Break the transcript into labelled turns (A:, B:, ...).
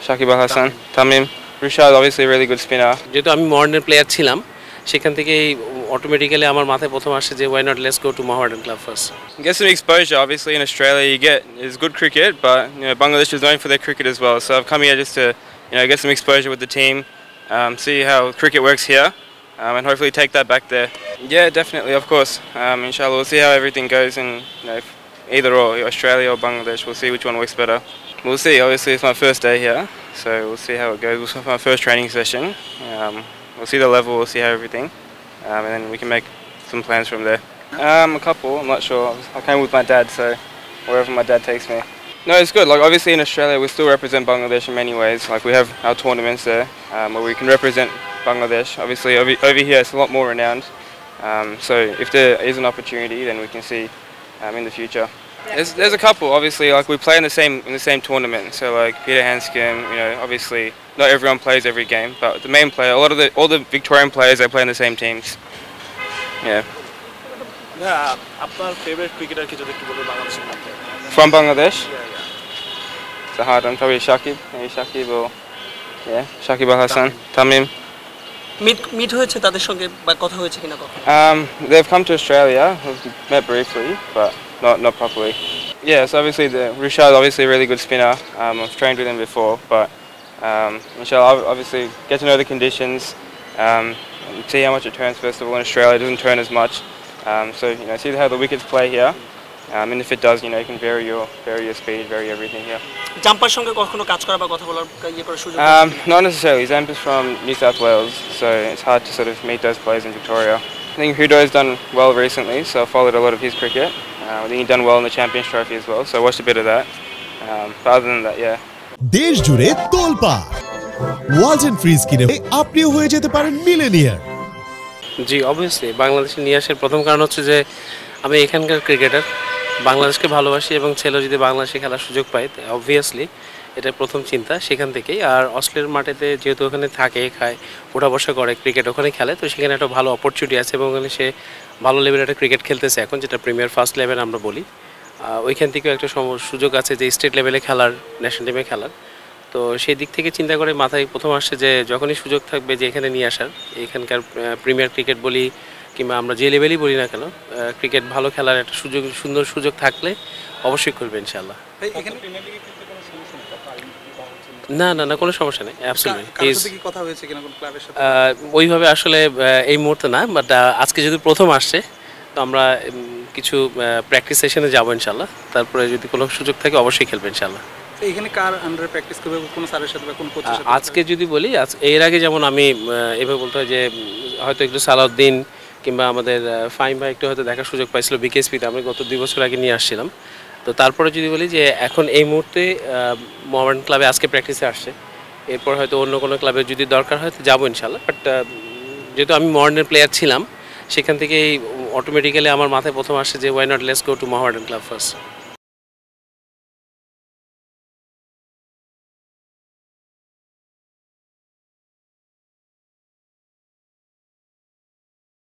A: Shakib Al Hassan, Tamim. Rishad, obviously a really good spinner.
B: যেহেতু আমি মডার্নের player ছিলাম সেখান থেকেই অটোমেটিক্যালি আমার মাথায় প্রথম আসে যে why not let's go to Mohammedan club first
A: Get some exposure. Obviously, in Australia, you get is good cricket, but Bangladesh is known for their cricket as well. So I've come here just to get some exposure with the team, see how cricket works here, and hopefully take that back there. Yeah, definitely, of course. Inshallah, we'll see how everything goes, and if either or Australia or Bangladesh, we'll see which one works better. We'll see. Obviously, it's my first day here, so we'll see how it goes. It's my first training session. We'll see the level. We'll see how everything, and then we can make some plans from there. A couple. I'm not sure. I came with my dad, so wherever my dad takes me. No, it's good. Like obviously in Australia, we still represent Bangladesh in many ways. Like we have our tournaments there, where we can represent Bangladesh. Obviously over here, it's a lot more renowned. So if there is an opportunity, then we can see in the future. There's a couple. Obviously, like we play in the same tournament. So like Peter Hanscom, obviously not everyone plays every game, but the main player, all the Victorian players, they play in the same teams. Yeah.
C: আপনার favourite cricketer কি যদি একটু বলবেন বাংলাদেশের মধ্যে?
A: From Bangladesh? It's a hard one. Probably Shakib. Maybe Shakib or Shakib Al Hassan, Tamim.
D: Meet হয়েছে তাদের সঙ্গে বা কথা হয়েছে কিনা কখনো?
A: They've come to Australia. We've met briefly, but not properly. Yeah, so obviously Rishad, obviously a really good spinner. I've trained with him before, but inshallah, I'll obviously get to know the conditions, see how much it turns. First of all, in Australia, it doesn't turn as much. So see how the wickets play here, and if it does, you can vary your speed, vary everything here.
D: Jumper সঙ্গে কখনো কাজ করা বা কথা বলার করার সুযোগ?
A: Not necessarily. Zampa's from New South Wales, so it's hard to sort of meet those players in Victoria. I think Hudo's done well recently, so I followed a lot of his cricket. I think he's done well in the Champions Trophy as well, so I watched a bit of that. But other than that, yeah.
E: দেশ জুড়ে তোলপাড় Walton fridge কিনে আপনিও হয়ে যেতে পারেন millionaire.
B: জি obviously বাংলাদেশে নিয়ে আসার প্রথম কারণ হচ্ছে যে আমি এখানকার ক্রিকেটার, বাংলাদেশকে ভালোবাসি এবং ছেলে যদি বাংলাদেশে খেলার সুযোগ পায় অবভিয়াসলি এটা প্রথম চিন্তা সেখান থেকেই। আর অস্ট্রেলিয়ার মাঠেতে যেহেতু ওখানে থাকে খায় ওঠা বসা করে ক্রিকেট ওখানে খেলে, তো সেখানে একটা ভালো অপরচুনিটি আছে এবং ওখানে সে ভালো লেভেলের একটা ক্রিকেট খেলতেছে এখন, যেটা প্রিমিয়ার ফার্স্ট লেভেল আমরা বলি। ওইখান থেকেও একটা সুযোগ আছে যে স্টেট লেভেলে খেলার, ন্যাশনাল টিমে খেলার। তো সেই দিক থেকে চিন্তা করে মাথায় প্রথম আসছে যে যখনই সুযোগ থাকবে যে এখানে নিয়ে আসার, এখানকার প্রিমিয়ার ক্রিকেট বলি কিংবা আমরা যে লেভেলই বলি না কেন, ক্রিকেট ভালো খেলার একটা সুন্দর সুযোগ থাকলে অবশ্যই করবে ইনশাআল্লাহ। না না না কোনো সমস্যা নেই, ওইভাবে আসলে এই মুহূর্তে না, বাট আজকে যদি প্রথম আসছে তো আমরা কিছু প্র্যাকটিস সেশনে যাবো ইনশাআল্লাহ, তারপরে যদি কোনো সুযোগ থাকে অবশ্যই খেলবে ইনশাআল্লাহ।
C: এখানে কার আন্ডারে প্র্যাকটিস করবে, কোন স্যারের সাথে বা কোন কোচের সাথে?
B: আজকে যদি বলি এর আগে যেমন আমি এভাবে বলতে হয় যে হয়তো একটু সালাউদ্দিন কিংবা আমাদের ফাইম ভাই একটু হয়তো দেখার সুযোগ পাইছিল বিকেএসপিতে, আমি গত 2 বছর আগে নিয়ে আসছিলাম। তো তারপরে যদি বলি যে এখন এই মুহূর্তে মোহামেডান ক্লাবে আজকে প্র্যাকটিসে আসছে, এরপর হয়তো অন্য কোনো ক্লাবে যদি দরকার হয় তো যাবো ইনশাআল্লাহ। বাট যেহেতু আমি মডার্নের প্লেয়ার ছিলাম সেখান থেকেই অটোমেটিক্যালি আমার মাথায় প্রথম আসে যে why not let's go to Mohammedan club first.